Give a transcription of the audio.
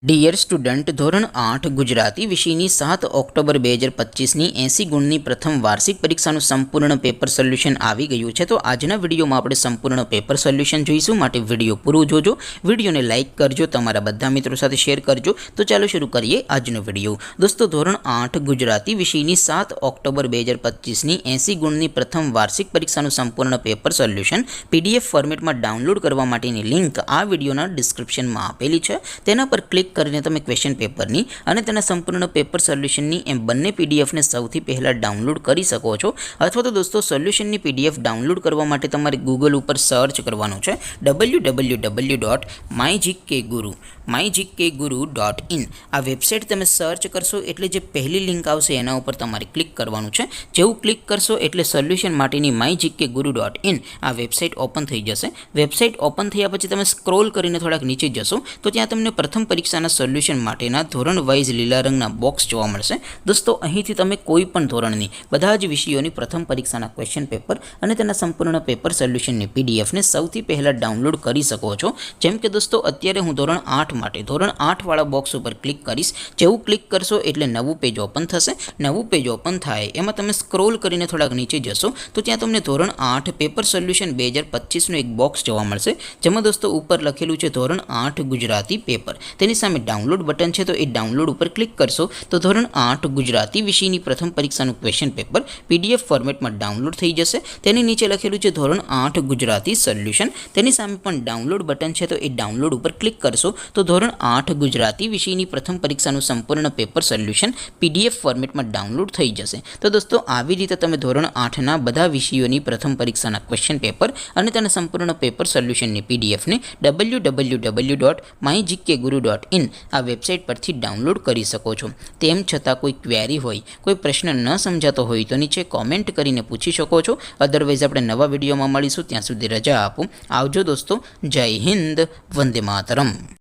Dear student, ધોરણ 8 ગુજરાતી વિષયની 7 October 2025ની 80 ગુણની પ્રથમ વાર્ષિક પરીક્ષાનું સંપૂર્ણ પેપર સોલ્યુશન આવી ગયું છે। તો આજના વિડીયોમાં આપણે સંપૂર્ણ પેપર સોલ્યુશન જોઈશું, માટે વિડીયો પૂરો જોજો, વિડીયોને લાઇક કરજો, તમારા બધા મિત્રો સાથે શેર કરજો। તો ચાલો શરૂ કરીએ આજનો વિડીયો। દોસ્તો, ધોરણ 8 ગુજરાતી વિષયની 7 ઓક્ટોબર 2025ની 80 ગુણની પ્રથમ વાર્ષિક પરીક્ષાનું સંપૂર્ણ પેપર સોલ્યુશન PDF ફોર્મેટમાં ડાઉનલોડ કરવા માટેની લિંક આ વિડીયોના ડિસ્ક્રિપ્શનમાં આપેલી છે। તેના પર ક્લિક કરીને તમે ક્વેશ્ચન પેપરની અને તેના સંપૂર્ણ પેપર સોલ્યુશનની એમ બંને પીડીએફને સૌથી પહેલાં ડાઉનલોડ કરી શકો છો। અથવા તો દોસ્તો, સોલ્યુશનની પીડીએફ ડાઉનલોડ કરવા માટે તમારે ગૂગલ ઉપર સર્ચ કરવાનું છે www.mygkguru.in। આ વેબસાઇટ તમે સર્ચ કરશો એટલે જે પહેલી લિંક આવશે એના ઉપર તમારે ક્લિક કરવાનું છે। જેવું ક્લિક કરશો એટલે સોલ્યુશન માટેની mygkguru.in આ વેબસાઇટ ઓપન થઈ જશે। વેબસાઇટ ઓપન થયા પછી તમે સ્ક્રોલ કરીને થોડાક નીચે જશો તો ત્યાં તમને પ્રથમ પરીક્ષાના સોલ્યુશન માટેના ધોરણ વાઇઝ લીલા રંગના બોક્સ જોવા મળશે। દોસ્તો, અહીંથી તમે કોઈ પણ ધોરણની બધા જ વિષયોની પ્રથમ પરીક્ષાના ક્વેશ્ચન પેપર અને તેના સંપૂર્ણ પેપર સોલ્યુશનની પીડીએફને સૌથી પહેલાં ડાઉનલોડ કરી શકો છો। જેમ કે દોસ્તો, અત્યારે હું ધોરણ 8 માટે ધોરણ 8 વાળા બોક્સ ઉપર ક્લિક કરીશ। જેવું ક્લિક કરશો એટલે નવું પેજ ઓપન થશે। નવું પેજ ઓપન થાય એમાં તમે સ્ક્રોલ કરીને થોડાક નીચે જશો તો ત્યાં તમને ધોરણ 8 પેપર સોલ્યુશન 2025નું એક બોક્સ જોવા મળશે, જેમાં દોસ્તો ઉપર લખેલું છે ધોરણ 8 ગુજરાતી પેપર। તેની સામે ડાઉનલોડ બટન છે, તો એ ડાઉનલોડ ઉપર ક્લિક કરશો તો ધોરણ 8 ગુજરાતી વિષયની પ્રથમ પરીક્ષાનું ક્વેશ્ચન પેપર PDF ફોર્મેટમાં ડાઉનલોડ થઈ જશે। તેની નીચે લખેલું છે ધોરણ 8 ગુજરાતી સોલ્યુશન, તેની સામે પણ ડાઉનલોડ બટન છે, તો એ ડાઉનલોડ ઉપર ક્લિક કરશો તો ધોરણ 8 ગુજરાતી વિષયની પ્રથમ પરીક્ષાનું સંપૂર્ણ પેપર સોલ્યુશન PDF ફોર્મેટમાં ડાઉનલોડ થઈ જશે। તો દોસ્તો, આવી રીતે તમે ધોરણ 8ના બધા વિષયોની પ્રથમ પરીક્ષાના ક્વેશ્ચન પેપર અને તેના સંપૂર્ણ પેપર સોલ્યુશનની પીડીએફને www.mygkguru.in આ વેબસાઇટ પરથી ડાઉનલોડ કરી શકો છો। તેમ છતાં કોઈ ક્વેરી હોય, કોઈ પ્રશ્ન ન સમજાતો હોય તો નીચે કોમેન્ટ કરીને પૂછી શકો છો। અદરવાઇઝ આપણે નવા વિડીયોમાં મળીશું, ત્યાં સુધી રજા આપો। આવજો દોસ્તો, જય હિન્દ, વંદે માતરમ।